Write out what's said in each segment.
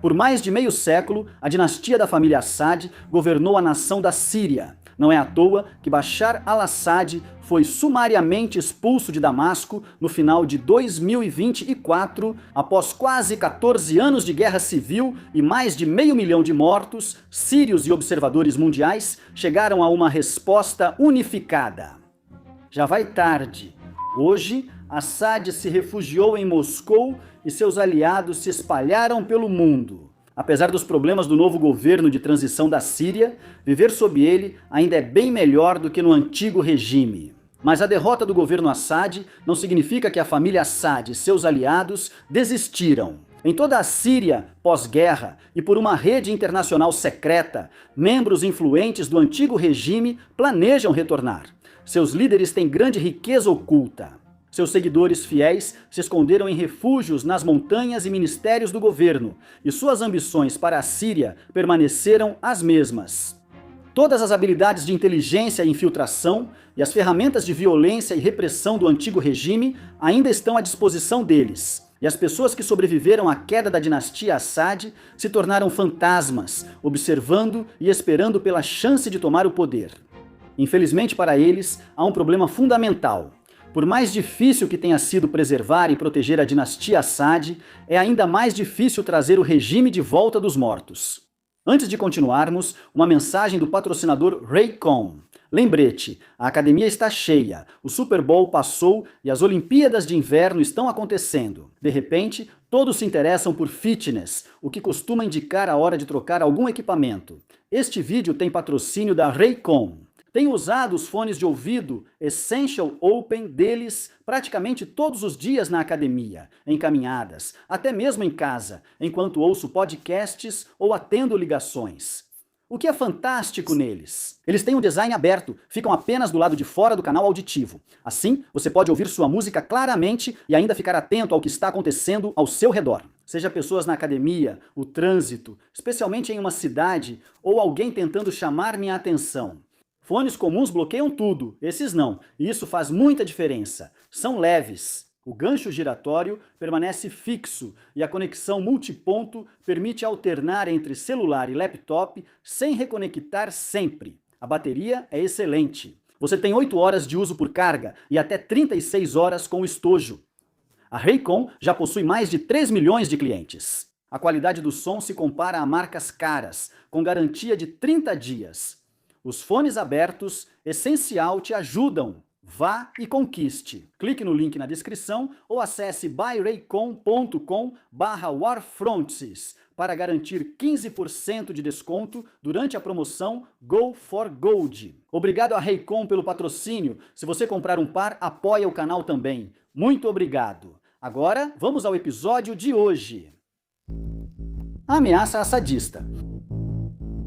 Por mais de meio século, a dinastia da família Assad governou a nação da Síria. Não é à toa que Bashar al-Assad foi sumariamente expulso de Damasco no final de 2024, após quase 14 anos de guerra civil e mais de 500 mil de mortos. Sírios e observadores mundiais chegaram a uma resposta unificada. Já vai tarde. Hoje, Assad se refugiou em Moscou e seus aliados se espalharam pelo mundo. Apesar dos problemas do novo governo de transição da Síria, viver sob ele ainda é bem melhor do que no antigo regime. Mas a derrota do governo Assad não significa que a família Assad e seus aliados desistiram. Em toda a Síria, pós-guerra, e por uma rede internacional secreta, membros influentes do antigo regime planejam retornar. Seus líderes têm grande riqueza oculta. Seus seguidores fiéis se esconderam em refúgios nas montanhas e ministérios do governo, e suas ambições para a Síria permaneceram as mesmas. Todas as habilidades de inteligência e infiltração e as ferramentas de violência e repressão do antigo regime ainda estão à disposição deles. E as pessoas que sobreviveram à queda da dinastia Assad se tornaram fantasmas, observando e esperando pela chance de tomar o poder. Infelizmente para eles, há um problema fundamental. Por mais difícil que tenha sido preservar e proteger a dinastia Assad, é ainda mais difícil trazer o regime de volta dos mortos. Antes de continuarmos, uma mensagem do patrocinador Raycon. Lembrete, a academia está cheia, o Super Bowl passou e as Olimpíadas de Inverno estão acontecendo. De repente, todos se interessam por fitness, o que costuma indicar a hora de trocar algum equipamento. Este vídeo tem patrocínio da Raycon. Tenho usado os fones de ouvido Essential Open deles praticamente todos os dias na academia, em caminhadas, até mesmo em casa, enquanto ouço podcasts ou atendo ligações. O que é fantástico neles? Eles têm um design aberto, ficam apenas do lado de fora do canal auditivo. Assim, você pode ouvir sua música claramente e ainda ficar atento ao que está acontecendo ao seu redor. Seja pessoas na academia, o trânsito, especialmente em uma cidade, ou alguém tentando chamar minha atenção. Fones comuns bloqueiam tudo, esses não, e isso faz muita diferença. São leves. O gancho giratório permanece fixo e a conexão multiponto permite alternar entre celular e laptop sem reconectar sempre. A bateria é excelente. Você tem 8 horas de uso por carga e até 36 horas com estojo. A Raycon já possui mais de 3 milhões de clientes. A qualidade do som se compara a marcas caras, com garantia de 30 dias. Os fones abertos, essencial, te ajudam. Vá e conquiste. Clique no link na descrição ou acesse buyraycon.com/warfronts para garantir 15% de desconto durante a promoção Go for Gold. Obrigado a Raycon pelo patrocínio. Se você comprar um par, apoia o canal também. Muito obrigado. Agora, vamos ao episódio de hoje. A ameaça assadista.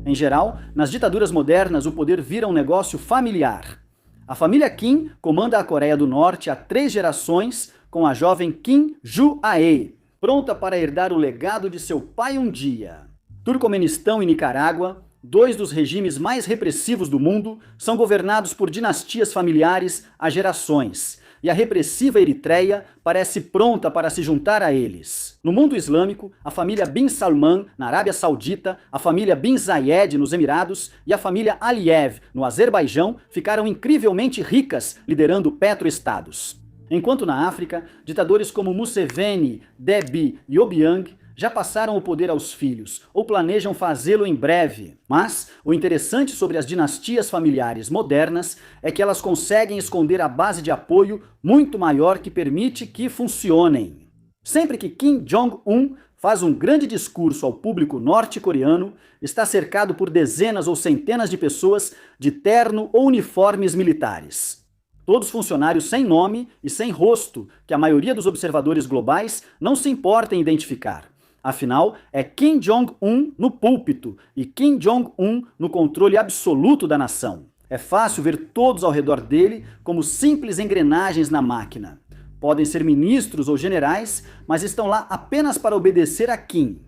Em geral, nas ditaduras modernas, o poder vira um negócio familiar. A família Kim comanda a Coreia do Norte há 3 gerações, com a jovem Kim Joo-ae, pronta para herdar o legado de seu pai um dia. Turcomenistão e Nicarágua, 2 dos regimes mais repressivos do mundo, são governados por dinastias familiares há gerações, e a repressiva Eritreia parece pronta para se juntar a eles. No mundo islâmico, a família Bin Salman, na Arábia Saudita, a família Bin Zayed, nos Emirados, e a família Aliyev, no Azerbaijão, ficaram incrivelmente ricas, liderando petroestados. Enquanto na África, ditadores como Museveni, Deby e Obiang já passaram o poder aos filhos, ou planejam fazê-lo em breve. Mas o interessante sobre as dinastias familiares modernas é que elas conseguem esconder a base de apoio muito maior que permite que funcionem. Sempre que Kim Jong-un faz um grande discurso ao público norte-coreano, está cercado por dezenas ou centenas de pessoas de terno ou uniformes militares. Todos funcionários sem nome e sem rosto, que a maioria dos observadores globais não se importa em identificar. Afinal, é Kim Jong-un no púlpito e Kim Jong-un no controle absoluto da nação. É fácil ver todos ao redor dele como simples engrenagens na máquina. Podem ser ministros ou generais, mas estão lá apenas para obedecer a Kim.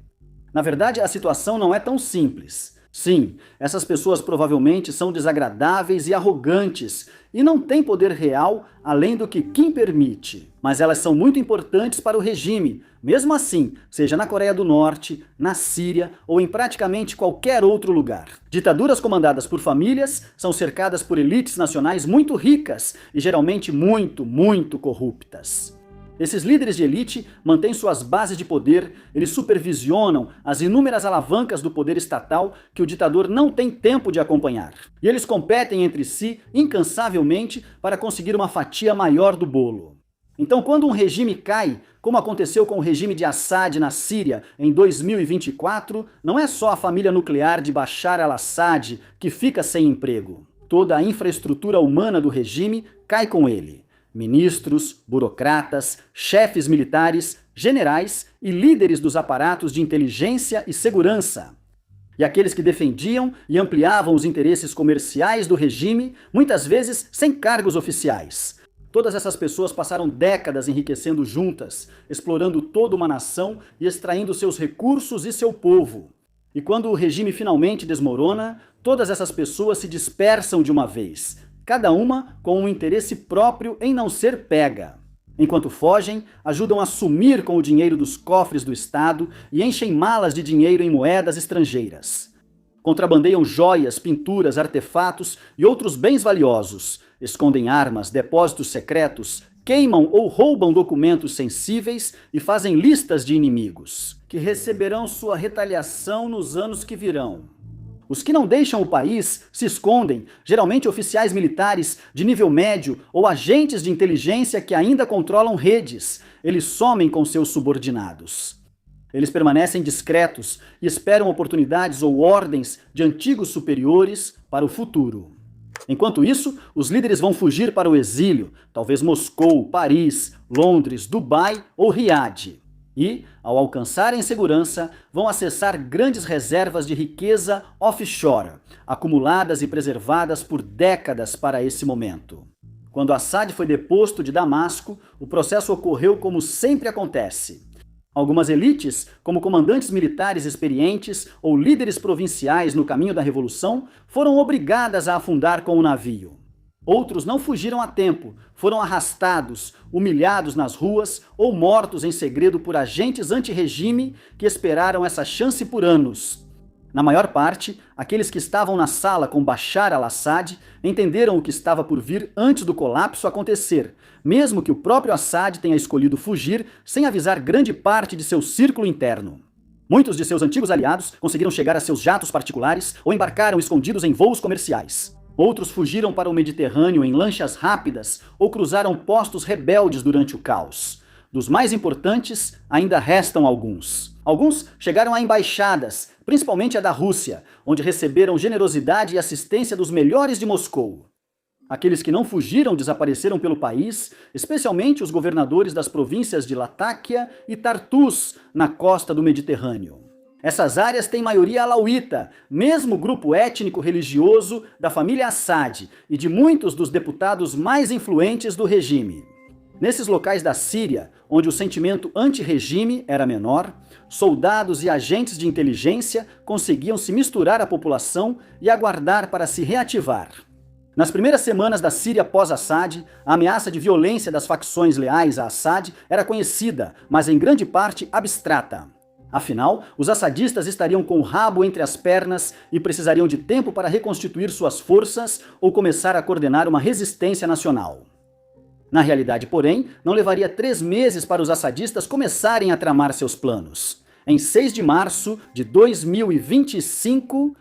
Na verdade, a situação não é tão simples. Sim, essas pessoas provavelmente são desagradáveis e arrogantes e não têm poder real além do que Kim permite. Mas elas são muito importantes para o regime, mesmo assim, seja na Coreia do Norte, na Síria ou em praticamente qualquer outro lugar. Ditaduras comandadas por famílias são cercadas por elites nacionais muito ricas e geralmente muito corruptas. Esses líderes de elite mantêm suas bases de poder, eles supervisionam as inúmeras alavancas do poder estatal que o ditador não tem tempo de acompanhar. E eles competem entre si incansavelmente para conseguir uma fatia maior do bolo. Então, quando um regime cai, como aconteceu com o regime de Assad na Síria em 2024, não é só a família nuclear de Bashar al-Assad que fica sem emprego. Toda a infraestrutura humana do regime cai com ele. Ministros, burocratas, chefes militares, generais e líderes dos aparatos de inteligência e segurança. E aqueles que defendiam e ampliavam os interesses comerciais do regime, muitas vezes sem cargos oficiais. Todas essas pessoas passaram décadas enriquecendo juntas, explorando toda uma nação e extraindo seus recursos e seu povo. E quando o regime finalmente desmorona, todas essas pessoas se dispersam de uma vez, cada uma com um interesse próprio em não ser pega. Enquanto fogem, ajudam a sumir com o dinheiro dos cofres do Estado e enchem malas de dinheiro em moedas estrangeiras. Contrabandeiam joias, pinturas, artefatos e outros bens valiosos, escondem armas, depósitos secretos, queimam ou roubam documentos sensíveis e fazem listas de inimigos, que receberão sua retaliação nos anos que virão. Os que não deixam o país se escondem, geralmente oficiais militares de nível médio ou agentes de inteligência que ainda controlam redes. Eles somem com seus subordinados. Eles permanecem discretos e esperam oportunidades ou ordens de antigos superiores para o futuro. Enquanto isso, os líderes vão fugir para o exílio, talvez Moscou, Paris, Londres, Dubai ou Riad. E, ao alcançarem segurança, vão acessar grandes reservas de riqueza offshore, acumuladas e preservadas por décadas para esse momento. Quando Assad foi deposto de Damasco, o processo ocorreu como sempre acontece. Algumas elites, como comandantes militares experientes ou líderes provinciais no caminho da revolução, foram obrigadas a afundar com o navio. Outros não fugiram a tempo, foram arrastados, humilhados nas ruas ou mortos em segredo por agentes anti-regime que esperaram essa chance por anos. Na maior parte, aqueles que estavam na sala com Bashar al-Assad entenderam o que estava por vir antes do colapso acontecer, mesmo que o próprio Assad tenha escolhido fugir sem avisar grande parte de seu círculo interno. Muitos de seus antigos aliados conseguiram chegar a seus jatos particulares ou embarcaram escondidos em voos comerciais. Outros fugiram para o Mediterrâneo em lanchas rápidas ou cruzaram postos rebeldes durante o caos. Dos mais importantes, ainda restam alguns. Alguns chegaram a embaixadas, principalmente a da Rússia, onde receberam generosidade e assistência dos melhores de Moscou. Aqueles que não fugiram desapareceram pelo país, especialmente os governadores das províncias de Latáquia e Tartus, na costa do Mediterrâneo. Essas áreas têm maioria alauíta, mesmo grupo étnico-religioso da família Assad e de muitos dos deputados mais influentes do regime. Nesses locais da Síria, onde o sentimento anti-regime era menor, soldados e agentes de inteligência conseguiam se misturar à população e aguardar para se reativar. Nas primeiras semanas da Síria pós-Assad, a ameaça de violência das facções leais a Assad era conhecida, mas em grande parte abstrata. Afinal, os assadistas estariam com o rabo entre as pernas e precisariam de tempo para reconstituir suas forças ou começar a coordenar uma resistência nacional. Na realidade, porém, não levaria 3 meses para os assadistas começarem a tramar seus planos. Em 6 de março de 2025,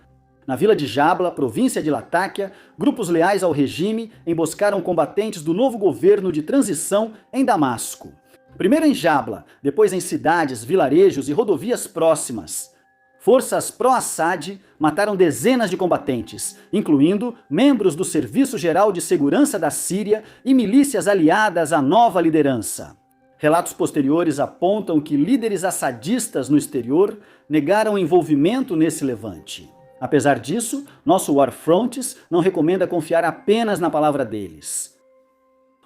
na vila de Jabla, província de Latáquia, grupos leais ao regime emboscaram combatentes do novo governo de transição em Damasco. Primeiro em Jabla, depois em cidades, vilarejos e rodovias próximas. Forças pró-Assad mataram dezenas de combatentes, incluindo membros do Serviço Geral de Segurança da Síria e milícias aliadas à nova liderança. Relatos posteriores apontam que líderes assadistas no exterior negaram envolvimento nesse levante. Apesar disso, nosso War Fronts não recomenda confiar apenas na palavra deles.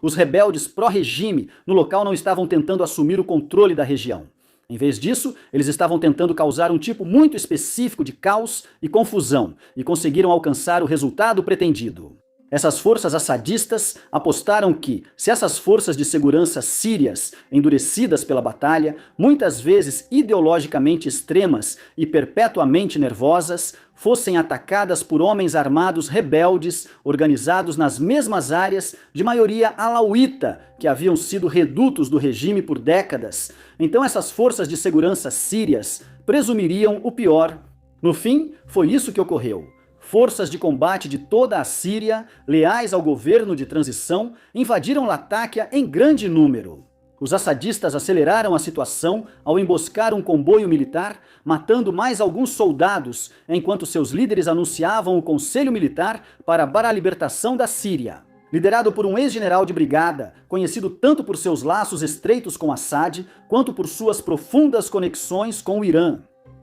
Os rebeldes pró-regime no local não estavam tentando assumir o controle da região. Em vez disso, eles estavam tentando causar um tipo muito específico de caos e confusão e conseguiram alcançar o resultado pretendido. Essas forças assadistas apostaram que, se essas forças de segurança sírias, endurecidas pela batalha, muitas vezes ideologicamente extremas e perpetuamente nervosas, fossem atacadas por homens armados rebeldes, organizados nas mesmas áreas, de maioria alauíta, que haviam sido redutos do regime por décadas, então essas forças de segurança sírias presumiriam o pior. No fim, foi isso que ocorreu. Forças de combate de toda a Síria, leais ao governo de transição, invadiram Latáquia em grande número. Os assadistas aceleraram a situação ao emboscar um comboio militar, matando mais alguns soldados, enquanto seus líderes anunciavam o Conselho Militar para a libertação da Síria. Liderado por um ex-general de brigada, conhecido tanto por seus laços estreitos com Assad, quanto por suas profundas conexões com o Irã.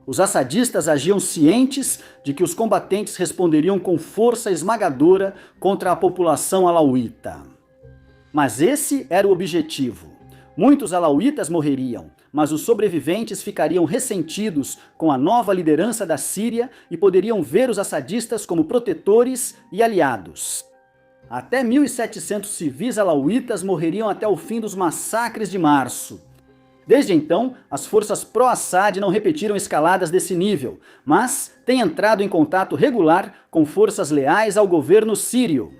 Os assadistas agiam cientes de que os combatentes responderiam com força esmagadora contra a população alauíta. Mas esse era o objetivo. Muitos alauítas morreriam, mas os sobreviventes ficariam ressentidos com a nova liderança da Síria e poderiam ver os assadistas como protetores e aliados. Até 1.700 civis alauítas morreriam até o fim dos massacres de março. Desde então, as forças pró-Assad não repetiram escaladas desse nível, mas têm entrado em contato regular com forças leais ao governo sírio.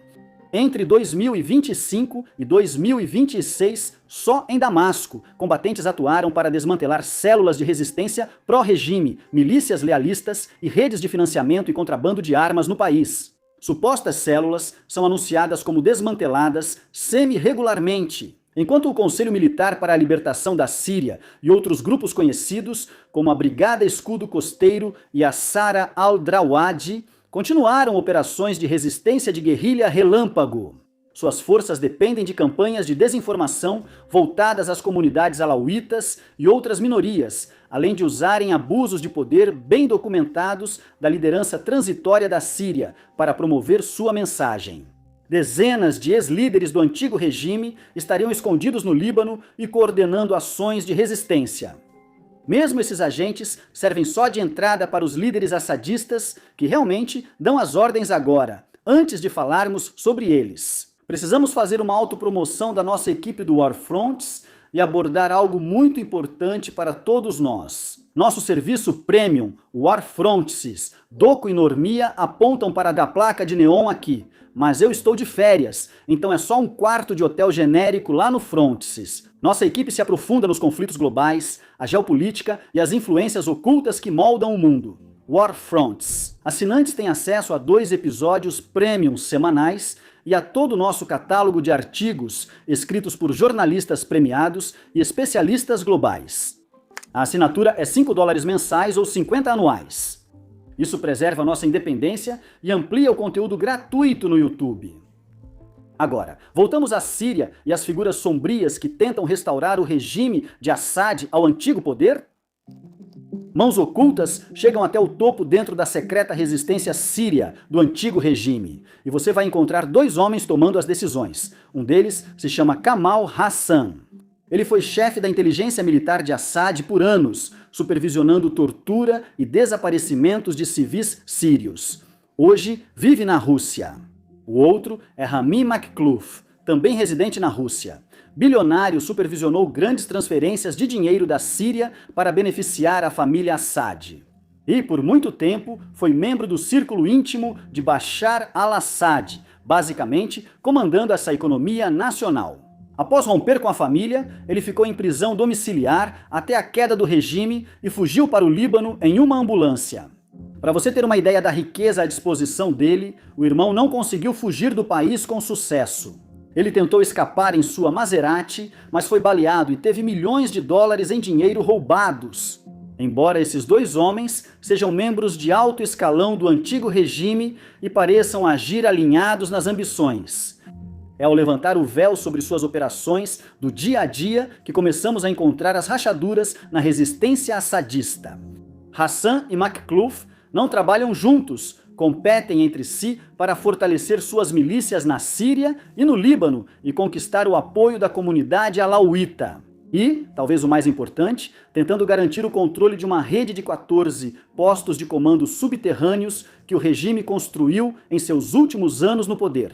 Entre 2025 e 2026, só em Damasco, combatentes atuaram para desmantelar células de resistência pró-regime, milícias lealistas e redes de financiamento e contrabando de armas no país. Supostas células são anunciadas como desmanteladas semi-regularmente, enquanto o Conselho Militar para a Libertação da Síria e outros grupos conhecidos, como a Brigada Escudo Costeiro e a Sara al-Drawadi, continuaram operações de resistência de guerrilha relâmpago. Suas forças dependem de campanhas de desinformação voltadas às comunidades alauítas e outras minorias, além de usarem abusos de poder bem documentados da liderança transitória da Síria para promover sua mensagem. Dezenas de ex-líderes do antigo regime estariam escondidos no Líbano e coordenando ações de resistência. Mesmo esses agentes servem só de entrada para os líderes assadistas que realmente dão as ordens agora, antes de falarmos sobre eles. Precisamos fazer uma autopromoção da nossa equipe do War Fronts e abordar algo muito importante para todos nós. Nosso serviço premium, War Fronts, Doco e Normia apontam para a placa de neon aqui, mas eu estou de férias, então é só um quarto de hotel genérico lá no Fronts. Nossa equipe se aprofunda nos conflitos globais, a geopolítica e as influências ocultas que moldam o mundo. War Fronts. Assinantes têm acesso a 2 episódios premium semanais e a todo o nosso catálogo de artigos escritos por jornalistas premiados e especialistas globais. A assinatura é $5 mensais ou 50 anuais. Isso preserva a nossa independência e amplia o conteúdo gratuito no YouTube. Agora, voltamos à Síria e às figuras sombrias que tentam restaurar o regime de Assad ao antigo poder? Mãos ocultas chegam até o topo dentro da secreta resistência síria do antigo regime. E você vai encontrar 2 homens tomando as decisões. Um deles se chama Kamal Hassan. Ele foi chefe da inteligência militar de Assad por anos, supervisionando tortura e desaparecimentos de civis sírios. Hoje vive na Rússia. O outro é Rami Makhlouf, também residente na Rússia. Bilionário, supervisionou grandes transferências de dinheiro da Síria para beneficiar a família Assad. E, por muito tempo, foi membro do círculo íntimo de Bashar al-Assad, basicamente comandando essa economia nacional. Após romper com a família, ele ficou em prisão domiciliar até a queda do regime e fugiu para o Líbano em uma ambulância. Para você ter uma ideia da riqueza à disposição dele, o irmão não conseguiu fugir do país com sucesso. Ele tentou escapar em sua Maserati, mas foi baleado e teve milhões de dólares em dinheiro roubados. Embora esses 2 homens sejam membros de alto escalão do antigo regime e pareçam agir alinhados nas ambições. É ao levantar o véu sobre suas operações do dia a dia que começamos a encontrar as rachaduras na resistência assadista. Hassan e Makhlouf não trabalham juntos, competem entre si para fortalecer suas milícias na Síria e no Líbano e conquistar o apoio da comunidade alauíta. E, talvez o mais importante, tentando garantir o controle de uma rede de 14 postos de comando subterrâneos que o regime construiu em seus últimos anos no poder.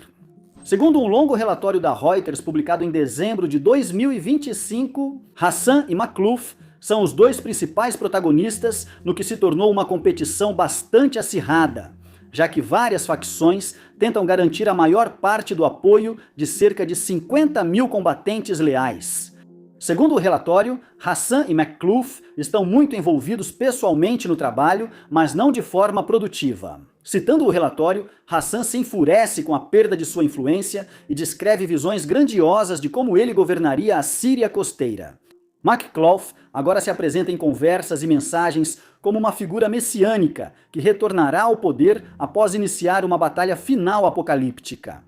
Segundo um longo relatório da Reuters publicado em dezembro de 2025, Hassan e Makhlouf são os dois principais protagonistas no que se tornou uma competição bastante acirrada, já que várias facções tentam garantir a maior parte do apoio de cerca de 50 mil combatentes leais. Segundo o relatório, Hassan e Makhlouf estão muito envolvidos pessoalmente no trabalho, mas não de forma produtiva. Citando o relatório, Hassan se enfurece com a perda de sua influência e descreve visões grandiosas de como ele governaria a Síria costeira. Makhlouf agora se apresenta em conversas e mensagens como uma figura messiânica que retornará ao poder após iniciar uma batalha final apocalíptica.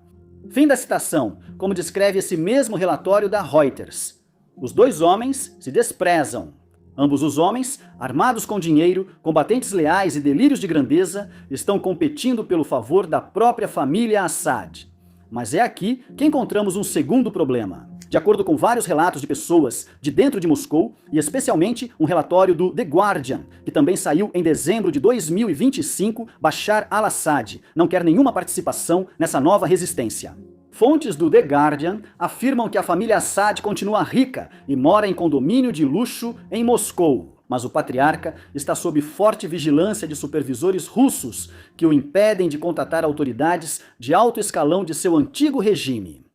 Fim da citação, como descreve esse mesmo relatório da Reuters. Os dois homens se desprezam. Ambos os homens, armados com dinheiro, combatentes leais e delírios de grandeza, estão competindo pelo favor da própria família Assad. Mas é aqui que encontramos um segundo problema. De acordo com vários relatos de pessoas de dentro de Moscou, e especialmente um relatório do The Guardian, que também saiu em dezembro de 2025, Bashar al-Assad não quer nenhuma participação nessa nova resistência. Fontes do The Guardian afirmam que a família Assad continua rica e mora em condomínio de luxo em Moscou, mas o patriarca está sob forte vigilância de supervisores russos que o impedem de contatar autoridades de alto escalão de seu antigo regime.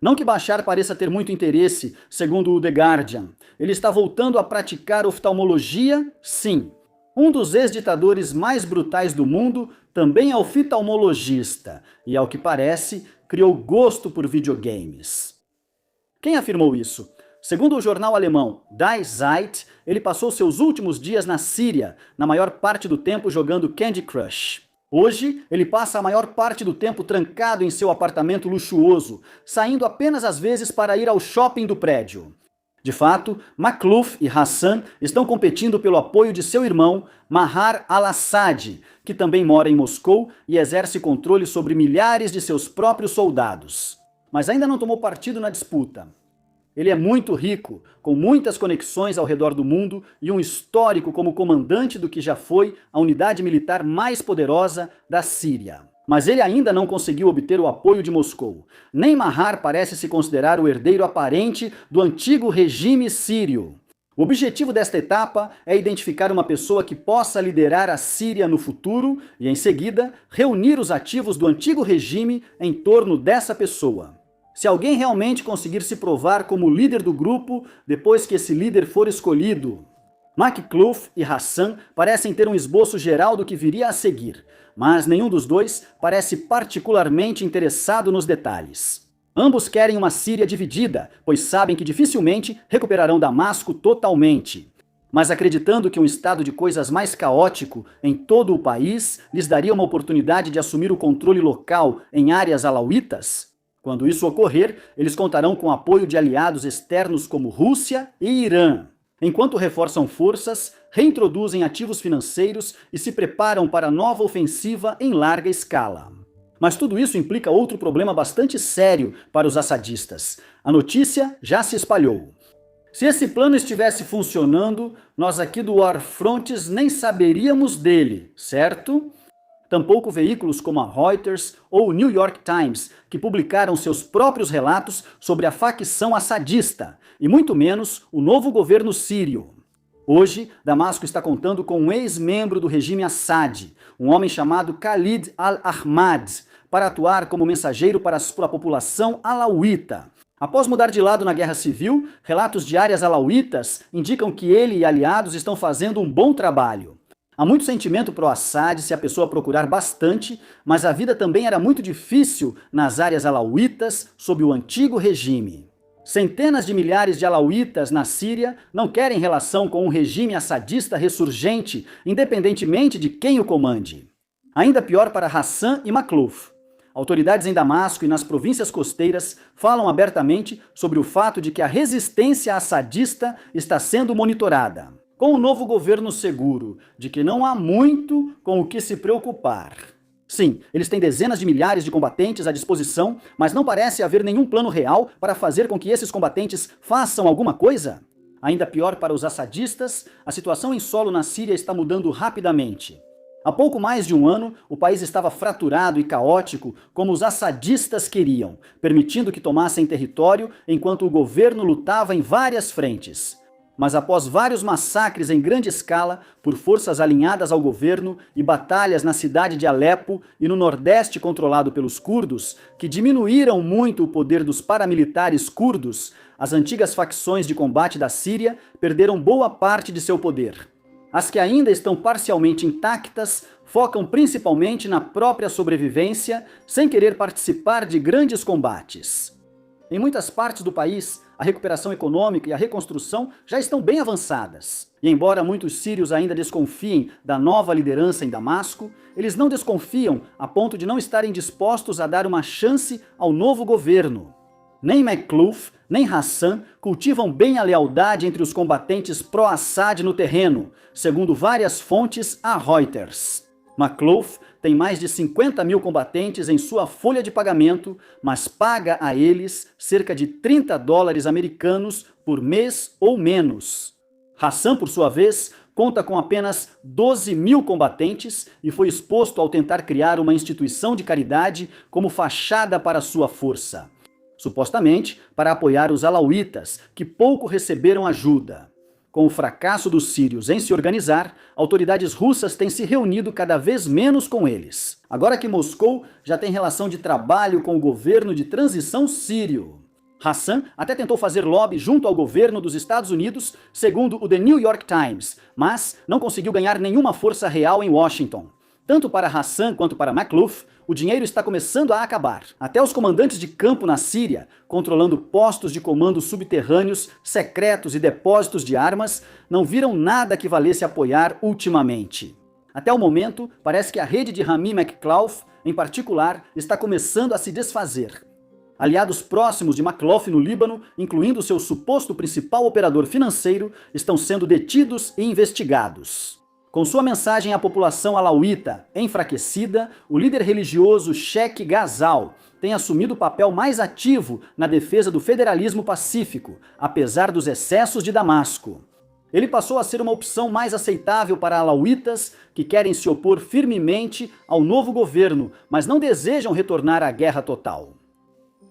Não que Bashar pareça ter muito interesse, segundo o The Guardian. Ele está voltando a praticar oftalmologia? Sim. Um dos ex-ditadores mais brutais do mundo também é oftalmologista e, ao que parece, criou gosto por videogames. Quem afirmou isso? Segundo o jornal alemão Die Zeit, ele passou seus últimos dias na Síria, na maior parte do tempo jogando Candy Crush. Hoje, ele passa a maior parte do tempo trancado em seu apartamento luxuoso, saindo apenas às vezes para ir ao shopping do prédio. De fato, Makhlouf e Hassan estão competindo pelo apoio de seu irmão, Maher al-Assad, que também mora em Moscou e exerce controle sobre milhares de seus próprios soldados. Mas ainda não tomou partido na disputa. Ele é muito rico, com muitas conexões ao redor do mundo e um histórico como comandante do que já foi a unidade militar mais poderosa da Síria. Mas ele ainda não conseguiu obter o apoio de Moscou. Nem Maher parece se considerar o herdeiro aparente do antigo regime sírio. O objetivo desta etapa é identificar uma pessoa que possa liderar a Síria no futuro e, em seguida, reunir os ativos do antigo regime em torno dessa pessoa. Se alguém realmente conseguir se provar como líder do grupo depois que esse líder for escolhido. Makhlouf e Hassan parecem ter um esboço geral do que viria a seguir, mas nenhum dos dois parece particularmente interessado nos detalhes. Ambos querem uma Síria dividida, pois sabem que dificilmente recuperarão Damasco totalmente. Mas acreditando que um estado de coisas mais caótico em todo o país lhes daria uma oportunidade de assumir o controle local em áreas alauítas, quando isso ocorrer, eles contarão com o apoio de aliados externos como Rússia e Irã, enquanto reforçam forças, reintroduzem ativos financeiros e se preparam para nova ofensiva em larga escala. Mas tudo isso implica outro problema bastante sério para os assadistas. A notícia já se espalhou. Se esse plano estivesse funcionando, nós aqui do Warfronts nem saberíamos dele, certo? Tampouco veículos como a Reuters ou o New York Times, que publicaram seus próprios relatos sobre a facção assadista, e muito menos o novo governo sírio. Hoje, Damasco está contando com um ex-membro do regime Assad, um homem chamado Khalid al-Ahmad, para atuar como mensageiro para a população alauíta. Após mudar de lado na guerra civil, relatos de áreas alauítas indicam que ele e aliados estão fazendo um bom trabalho. Há muito sentimento pró-Assad se a pessoa procurar bastante, mas a vida também era muito difícil nas áreas alauítas sob o antigo regime. Centenas de milhares de alauítas na Síria não querem relação com um regime assadista ressurgente, independentemente de quem o comande. Ainda pior para Hassan e Makhlouf. Autoridades em Damasco e nas províncias costeiras falam abertamente sobre o fato de que a resistência assadista está sendo monitorada. Com o novo governo seguro de que não há muito com o que se preocupar. Sim, eles têm dezenas de milhares de combatentes à disposição, mas não parece haver nenhum plano real para fazer com que esses combatentes façam alguma coisa? Ainda pior para os assadistas, a situação em solo na Síria está mudando rapidamente. Há pouco mais de um ano, o país estava fraturado e caótico como os assadistas queriam, permitindo que tomassem território enquanto o governo lutava em várias frentes. Mas após vários massacres em grande escala por forças alinhadas ao governo e batalhas na cidade de Alepo e no Nordeste controlado pelos curdos, que diminuíram muito o poder dos paramilitares curdos, as antigas facções de combate da Síria perderam boa parte de seu poder. As que ainda estão parcialmente intactas focam principalmente na própria sobrevivência, sem querer participar de grandes combates. Em muitas partes do país, a recuperação econômica e a reconstrução já estão bem avançadas. E embora muitos sírios ainda desconfiem da nova liderança em Damasco, eles não desconfiam a ponto de não estarem dispostos a dar uma chance ao novo governo. Nem Makhlouf, nem Hassan cultivam bem a lealdade entre os combatentes pró-Assad no terreno, segundo várias fontes a Reuters. Makhlouf tem mais de 50 mil combatentes em sua folha de pagamento, mas paga a eles cerca de $30 americanos por mês ou menos. Hassan, por sua vez, conta com apenas 12 mil combatentes e foi exposto ao tentar criar uma instituição de caridade como fachada para sua força. Supostamente para apoiar os alauítas, que pouco receberam ajuda. Com o fracasso dos sírios em se organizar, autoridades russas têm se reunido cada vez menos com eles. Agora que Moscou já tem relação de trabalho com o governo de transição sírio. Hassan até tentou fazer lobby junto ao governo dos Estados Unidos, segundo o The New York Times, mas não conseguiu ganhar nenhuma força real em Washington. Tanto para Hassan quanto para Makhlouf, o dinheiro está começando a acabar. Até os comandantes de campo na Síria, controlando postos de comando subterrâneos, secretos e depósitos de armas, não viram nada que valesse apoiar ultimamente. Até o momento, parece que a rede de Rami McClough, em particular, está começando a se desfazer. Aliados próximos de Makhlouf no Líbano, incluindo seu suposto principal operador financeiro, estão sendo detidos e investigados. Com sua mensagem à população alauíta enfraquecida, o líder religioso Sheikh Ghazal tem assumido o papel mais ativo na defesa do federalismo pacífico, apesar dos excessos de Damasco. Ele passou a ser uma opção mais aceitável para alauítas que querem se opor firmemente ao novo governo, mas não desejam retornar à guerra total.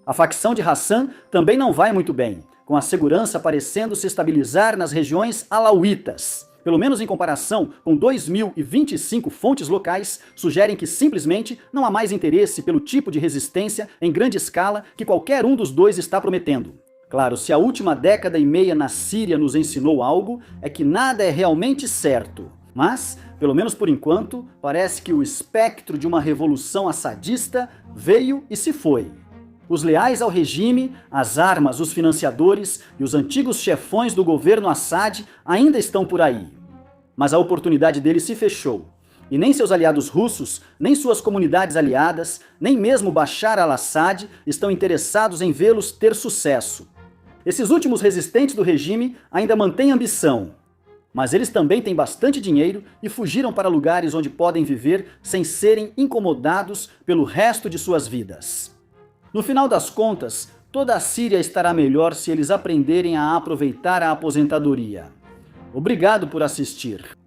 A facção de Hassan também não vai muito bem, com a segurança parecendo se estabilizar nas regiões alauítas. Pelo menos em comparação com 2025 fontes locais, sugerem que simplesmente não há mais interesse pelo tipo de resistência em grande escala que qualquer um dos dois está prometendo. Claro, se a última década e meia na Síria nos ensinou algo, é que nada é realmente certo. Mas, pelo menos por enquanto, parece que o espectro de uma revolução assadista veio e se foi. Os leais ao regime, as armas, os financiadores e os antigos chefões do governo Assad ainda estão por aí. Mas a oportunidade deles se fechou. E nem seus aliados russos, nem suas comunidades aliadas, nem mesmo Bashar al-Assad estão interessados em vê-los ter sucesso. Esses últimos resistentes do regime ainda mantêm ambição. Mas eles também têm bastante dinheiro e fugiram para lugares onde podem viver sem serem incomodados pelo resto de suas vidas. No final das contas, toda a Síria estará melhor se eles aprenderem a aproveitar a aposentadoria. Obrigado por assistir.